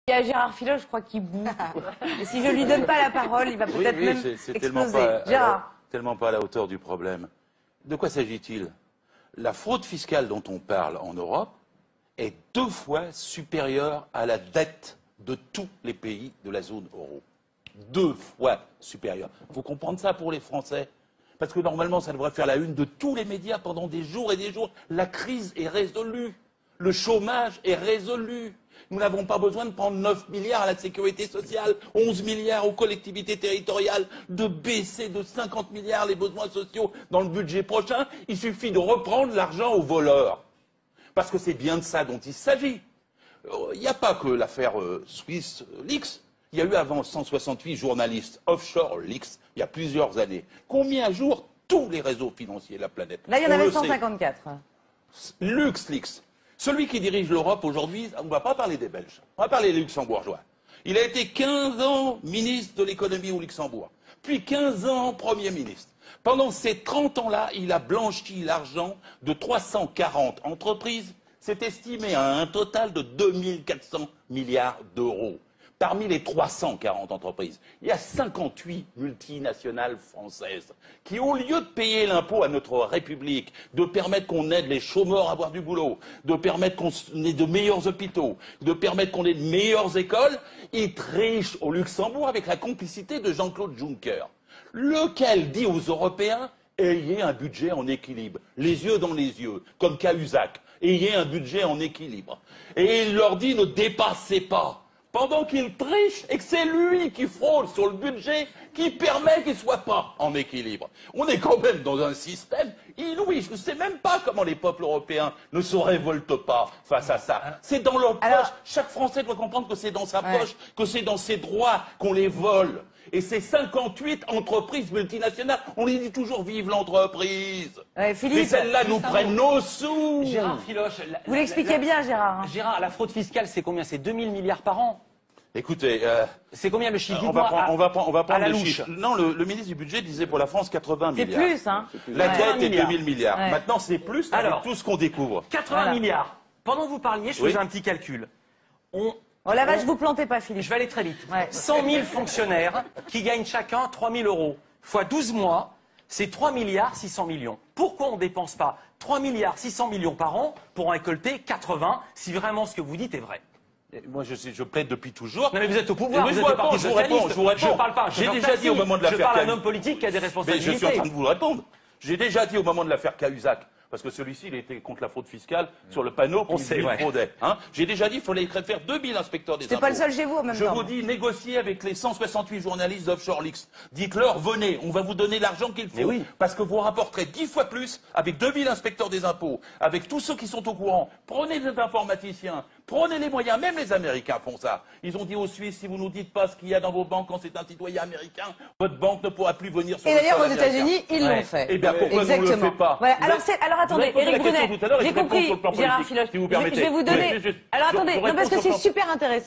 Il y a Gérard Philol, je crois qu'il boue. Et si je lui donne pas la parole, il va peut-être même exploser. Gérard. Tellement pas à la hauteur du problème. De quoi s'agit-il? La fraude fiscale dont on parle en Europe est 2 fois supérieure à la dette de tous les pays de la zone euro. 2 fois supérieure. Il faut comprendre ça pour les Français. Parce que normalement, ça devrait faire la une de tous les médias pendant des jours et des jours. La crise est résolue. Le chômage est résolu. Nous n'avons pas besoin de prendre 9 milliards à la sécurité sociale, 11 milliards aux collectivités territoriales, de baisser de 50 milliards les besoins sociaux dans le budget prochain. Il suffit de reprendre l'argent aux voleurs. Parce que c'est bien de ça dont il s'agit. Il n'y a pas que l'affaire Swiss Leaks. Il y a eu avant 168 journalistes offshore Leaks, il y a plusieurs années, qui ont mis à jour tous les réseaux financiers de la planète. Là, il y en avait 154. LuxLeaks. Celui qui dirige l'Europe aujourd'hui, on ne va pas parler des Belges, on va parler des Luxembourgeois. Il a été 15 ans ministre de l'économie au Luxembourg, puis 15 ans Premier ministre. Pendant ces 30 ans-là, il a blanchi l'argent de 340 entreprises. C'est estimé à un total de 2400 milliards d'euros. Parmi les 340 entreprises, il y a 58 multinationales françaises qui, au lieu de payer l'impôt à notre République, de permettre qu'on aide les chômeurs à avoir du boulot, de permettre qu'on ait de meilleurs hôpitaux, de permettre qu'on ait de meilleures écoles, ils trichent au Luxembourg avec la complicité de Jean-Claude Juncker, lequel dit aux Européens « ayez un budget en équilibre, les yeux dans les yeux, comme Cahuzac, ayez un budget en équilibre ». Et il leur dit « ne dépassez pas ». Pendant qu'il triche et que c'est lui qui fraude sur le budget qui permet qu'il ne soit pas en équilibre. On est quand même dans un système inouï. Je ne sais même pas comment les peuples européens ne se révoltent pas face à ça. C'est dans leur poche. Chaque Français doit comprendre que c'est dans sa poche, que c'est dans ses droits qu'on les vole. Et ces 58 entreprises multinationales, on les dit toujours vive l'entreprise. Philippe, mais celles-là nous prennent nos sous. Gérard Filoche, vous l'expliquez bien, Gérard. Gérard, la fraude fiscale, c'est combien? C'est 2000 milliards par an. Écoutez, c'est combien le chiffre? on va prendre la le louche. chiffre. Non, le ministre du budget disait pour la France 80 milliards. C'est plus, hein. La dette est 2000 milliards. Ouais. Maintenant, c'est plus avec tout ce qu'on découvre. 80 milliards. Pendant que vous parliez, je faisais un petit calcul. Oh la vache, vous plantez pas, Philippe. Je vais aller très vite. 100 000 fonctionnaires qui gagnent chacun 3 000 euros. Fois 12 mois, c'est 3 milliards 600 millions. Pourquoi on ne dépense pas 3 milliards 600 millions par an pour en récolter 80 si vraiment ce que vous dites est vrai? Moi, je plaide depuis toujours. Non, mais vous êtes au pouvoir, mais vous êtes au Parti Socialiste. je vous réponds. Je parle pas. J'ai déjà dit au moment de l'affaire. Je parle à un homme politique qui a des responsabilités. Mais je suis en train de vous répondre. J'ai déjà dit au moment de l'affaire Cahuzac, parce que celui-ci, il était contre la fraude fiscale sur le panneau qu'il fraudait. J'ai déjà dit qu'il fallait faire 2000 inspecteurs des impôts. C'est pas le seul chez vous en même temps. Je vous dis, négociez avec les 168 journalistes d'Offshore Leaks. Dites-leur, venez, on va vous donner l'argent qu'il faut. Parce que vous rapporterez 10 fois plus avec 2000 inspecteurs des impôts, avec tous ceux qui sont au courant. Prenez des informaticiens, prenez les moyens, même les Américains font ça. Ils ont dit aux Suisses, si vous nous dites pas ce qu'il y a dans vos banques quand c'est un citoyen américain, votre banque ne pourra plus venir sur le sol américain. Et d'ailleurs, aux États-Unis, ils l'ont fait. Eh bien, pourquoi nous ne le fait pas? Voilà. Alors attendez, Éric Brunet, j'ai compris, Gérard Filoche. Je vais vous donner. Alors attendez, non, parce que c'est super intéressant.